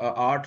8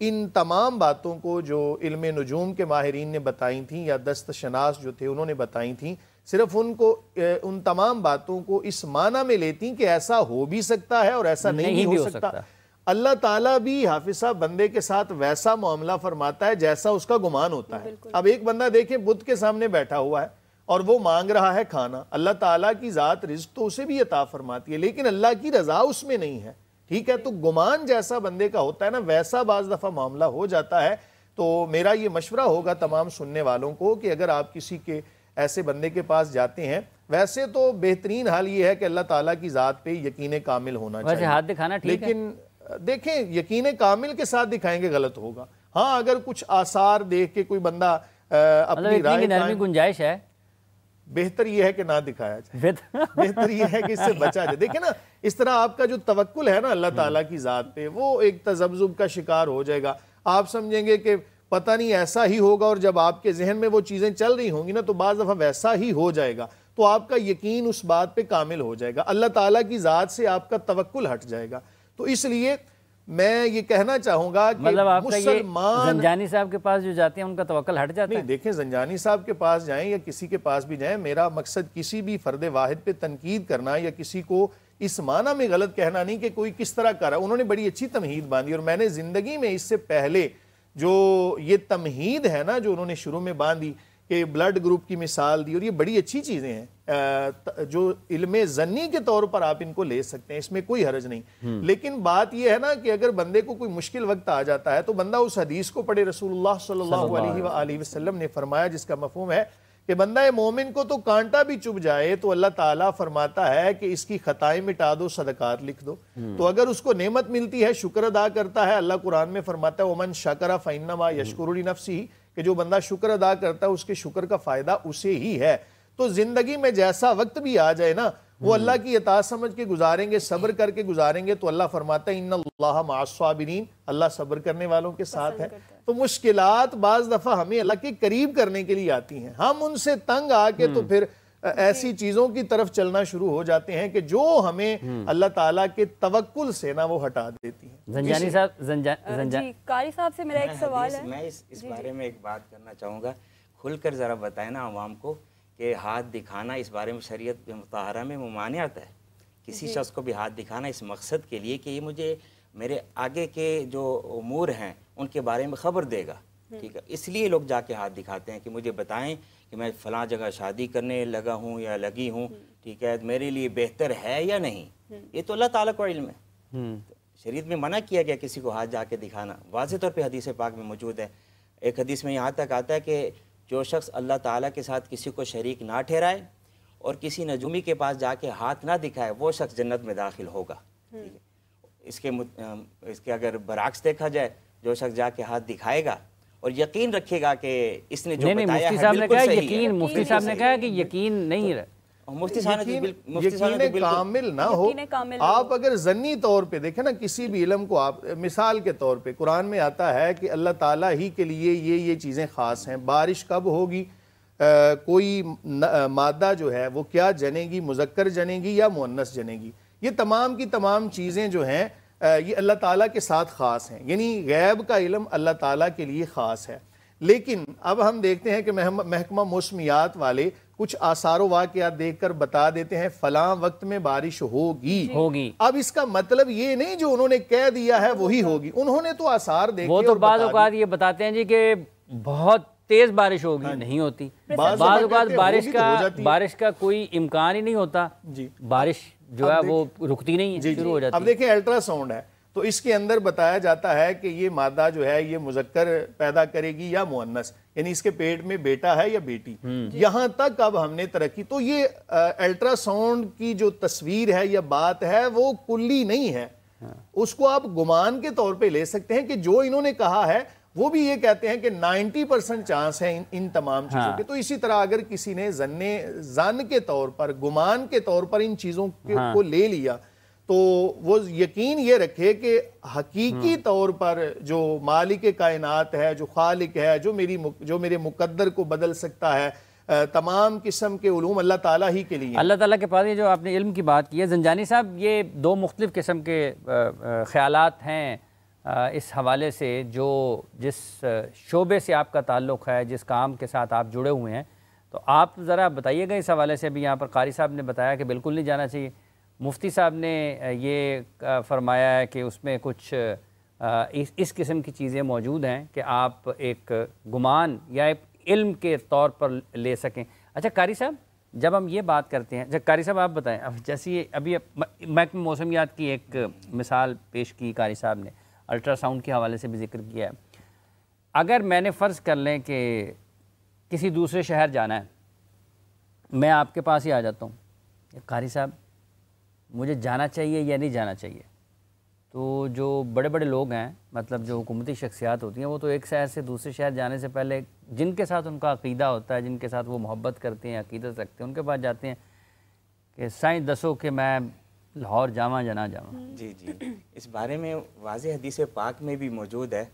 ان تمام باتوں کو جو علم نجوم کے ماہرین نے بتائی تھیں یا دست شناس جو تھے انہوں نے بتائی تھیں، صرف ان تمام باتوں کو اس معنی میں لیتی کہ ایسا ہو بھی سکتا ہے اور ایسا نہیں بھی ہو سکتا۔ اللہ تعالیٰ بھی حافظ صاحب بندے کے ساتھ ویسا معاملہ فرماتا ہے جیسا اس کا گمان ہوتا ہے۔ اب ایک بندہ دیکھیں بت کے سامنے بیٹھا ہوا ہے اور وہ مانگ رہا ہے کھانا، اللہ تعالیٰ کی ذات رزق تو اسے بھی عطا فرماتی ہے، لیکن اللہ کی رضا اس میں نہیں ہے، ٹھیک ہے؟ تو گمان جیسا بندے کا ہوتا ہے نا، ویسا بعض دفعہ معاملہ ہو جاتا ہے۔ تو میرا یہ مشورہ ہوگا تمام سننے والوں کو کہ اگر آپ کسی کے ایسے بندے کے پاس جاتے ہیں، ویسے تو بہترین حال یہ ہے کہ اللہ تعالیٰ کی ذات پہ یقین کامل ہونا چاہیے، ہاتھ دکھانا ٹھیک ہے، لیکن دیکھیں یقین کامل کے ساتھ دکھائیں گے غلط ہوگا۔ ہاں اگر کچھ آثار دیکھ کے کوئی بندہ اپنی رائے نرمی گنجائش ہے، بہتر یہ ہے کہ نہ دکھایا جائے، بہتر یہ ہے کہ اس سے بچا جائے۔ دیکھیں نا اس طرح آپ کا جو توکل ہے نا اللہ تعالیٰ کی ذات پہ، وہ ایک تذبذب کا شکار ہو جائے گا۔ آپ سمجھیں گے کہ پتہ نہیں ایسا ہی ہوگا، اور جب آپ کے ذہن میں وہ چیزیں چل رہی ہوں گی نا تو بعض دفعہ ویسا ہی ہو جائے گا، تو آپ کا یقین اس بات پہ کامل ہو جائے گا، اللہ تعالیٰ کی ذات سے آپ کا توکل ہٹ جائے گا۔ تو اس لیے میں یہ کہنا چاہوں گا کہ مطلب آپ کا یہ مسلمان زنجانی صاحب کے پاس جو جاتے ہیں ان کا توکل ہٹ جاتا ہے؟ نہیں، دیکھیں زنجانی صاحب کے پاس جائیں یا کسی کے پاس بھی جائیں، میرا مقصد کسی بھی فرد واحد پہ تنقید کرنا یا کسی کو اس معنی میں غلط کہنا نہیں کہ کوئی کس طرح کر رہا ہے۔ انہوں نے بڑی اچھی تمہید باندھی، اور میں نے زندگی میں اس سے پہلے جو یہ تمہید ہے نا جو انہوں نے شروع میں باندھی کہ بلڈ گروپ کی مثال دی، اور یہ بڑی اچھی چیزیں ہیں جو علم ظنی کے طور پر آپ ان کو لے سکتے ہیں، اس میں کوئی حرج نہیں۔ لیکن بات یہ ہے نا کہ اگر بندے کو کوئی مشکل وقت آ جاتا ہے تو بندہ اس حدیث کو پڑھے، رسول اللہ صلی اللہ علیہ وآلہ وسلم نے فرمایا جس کا مفہوم ہے کہ بندہ مومن کو تو کانٹا بھی چبھ جائے تو اللہ تعالیٰ فرماتا ہے کہ اس کی خطائیں مٹا دو، صدقات لکھ دو۔ تو اگر اس کو نعمت ملتی ہے شکر ادا کرتا ہے، اللہ قرآن میں فرماتا ہے وَمَنْ شَكَرَ فَإِنَّمَا يَشْكُرُ لِنَفْسِهِ، کہ جو بندہ شکر ادا کرتا ہے اس کے شکر کا فائدہ اسے ہی ہے۔ تو زندگی میں جیسا وقت بھی آ جائے نا وہ اللہ کی اطاعت سمجھ کے گزاریں گے، صبر کر کے گزاریں گے، تو اللہ فرماتا ہے ان اللہ مع الصابرین، اللہ صبر کرنے والوں کے ساتھ ہے۔ تو مشکلات بعض دفعہ ہمیں اللہ کے قریب کرنے کے لیے آتی ہیں، ہم ان سے تنگ آ کے تو پھر ایسی چیزوں کی طرف چلنا شروع ہو جاتے ہیں کہ جو ہمیں اللہ تعالیٰ کے توکل سے نا وہ ہٹا دیتی ہیں۔ زنجانی صاحب جی قاری صاحب سے میرا ایک سوال ہے، میں اس بارے میں ایک بات کرنا چاہوں گا، کھل کر ذرا بتائیں نا عوام کو کہ ہاتھ دکھانا اس بارے میں شریعت مطہرہ میں ممانعت ہے۔ کسی شخص کو بھی ہاتھ دکھانا اس مقصد کے لیے کہ یہ مجھے میرے آگے کے جو امور ہیں ان کے بارے میں خبر دے گا، ٹھیک ہے، اس لیے لوگ جا کے ہاتھ دکھاتے ہیں کہ مجھے بتائیں کہ میں فلاں جگہ شادی کرنے لگا ہوں یا لگی ہوں، ٹھیک ہے، میرے لیے بہتر ہے یا نہیں، یہ تو اللہ تعالیٰ کو علم ہے۔ شریعت میں منع کیا گیا کسی کو ہاتھ جا کے دکھانا، واضح طور پہ حدیث پاک میں موجود ہے۔ ایک حدیث میں یہاں تک آتا ہے کہ جو شخص اللہ تعالیٰ کے ساتھ کسی کو شریک نہ ٹھہرائے اور کسی نجومی کے پاس جا کے ہاتھ نہ دکھائے وہ شخص جنت میں داخل ہوگا۔ اس کے اگر برعکس دیکھا جائے، جو شخص جا کے ہاتھ دکھائے گا اور یقین رکھے گا کہ اس نے جو بتایا ہے بالکل صحیح ہے، مفتی صاحب نے کہا کہ یقین نہیں رہا، مفتی صاحب یقین کامل نہ ہو۔ آپ اگر ظنی طور پہ دیکھیں نا کسی بھی علم کو، آپ مثال کے طور پہ قرآن میں آتا ہے کہ اللہ تعالیٰ ہی کے لیے یہ چیزیں خاص ہیں، بارش کب ہوگی، کوئی مادہ جو ہے وہ کیا جنے گی، مذکر جنے گی یا مؤنث جنے گی، یہ تمام کی تمام چیزیں جو ہیں یہ اللہ تعالیٰ کے ساتھ خاص ہیں، یعنی غیب کا علم اللہ تعالیٰ کے لیے خاص ہے۔ لیکن اب ہم دیکھتے ہیں کہ محکمہ موسمیات والے کچھ آثار و واقعات دیکھ کر بتا دیتے ہیں فلاں وقت میں بارش ہوگی۔ اب اس کا مطلب یہ نہیں جو انہوں نے کہہ دیا ہے وہی ہوگی، انہوں نے تو آثار دیکھے، وہ تو بعض اوقات یہ بتاتے ہیں جی کہ بہت تیز بارش ہوگی، نہیں ہوتی، بعض اوقات بارش کا کوئی امکان ہی نہیں ہوتا، بارش جو ہے وہ رکتی نہیں ہے، شروع ہو جاتی ہے۔ اب دیکھیں الٹرا ساؤنڈ ہے تو اس کے اندر بتایا جاتا ہے کہ یہ مادہ جو ہے یہ مذکر پیدا کرے گی یا مؤنث، یعنی اس کے پیٹ میں بیٹا ہے یا بیٹی، یہاں تک اب ہم نے ترقی، تو یہ الٹرا ساؤنڈ کی جو تصویر ہے یا بات ہے وہ کلی نہیں ہے، اس کو آپ گمان کے طور پہ لے سکتے ہیں کہ جو انہوں نے کہا ہے وہ بھی یہ کہتے ہیں کہ 90% چانس ہے ان تمام چیزوں کے۔ تو اسی طرح اگر کسی نے ظن کے طور پر، گمان کے طور پر ان چیزوں کو لے لیا تو وہ یقین یہ رکھے کہ حقیقی طور پر جو مالک کائنات ہے، جو خالق ہے، جو میرے مقدر کو بدل سکتا ہے، تمام قسم کے علوم اللہ تعالیٰ ہی کے لیے، اللہ تعالیٰ کے پاس۔ یہ جو آپ نے علم کی بات کی ہے زنجانی صاحب، یہ دو مختلف قسم کے خیالات ہیں اس حوالے سے جو جس شعبے سے آپ کا تعلق ہے، جس کام کے ساتھ آپ جڑے ہوئے ہیں، تو آپ ذرا بتائیے گا اس حوالے سے. ابھی یہاں پر قاری صاحب نے بتایا کہ بالکل نہیں جانا چاہیے، مفتی صاحب نے یہ فرمایا ہے کہ اس میں کچھ اس قسم کی چیزیں موجود ہیں کہ آپ ایک گمان یا ایک علم کے طور پر لے سکیں. اچھا قاری صاحب، جب ہم یہ بات کرتے ہیں، قاری صاحب آپ بتائیں، اب جیسی ابھی محکمہ موسمیات کی ایک مثال پیش کی قاری صاحب نے، الٹرا ساؤنڈ کے حوالے سے بھی ذکر کیا ہے. اگر میں نے فرض کر لیں کہ کسی دوسرے شہر جانا ہے، میں آپ کے پاس ہی آ جاتا ہوں، قاری صاحب مجھے جانا چاہیے یا نہیں جانا چاہیے، تو جو بڑے بڑے لوگ ہیں، مطلب جو حکومتی شخصیات ہوتی ہیں، وہ تو ایک شہر سے دوسرے شہر جانے سے پہلے جن کے ساتھ ان کا عقیدہ ہوتا ہے، جن کے ساتھ وہ محبت کرتے ہیں، عقیدت رکھتے ہیں، ان کے پاس جاتے ہیں کہ سائیں دسو کہ میں لاہور جاواں یا نہ جاواں. جی جی، اس بارے میں واضح حدیث پاک میں بھی موجود ہے.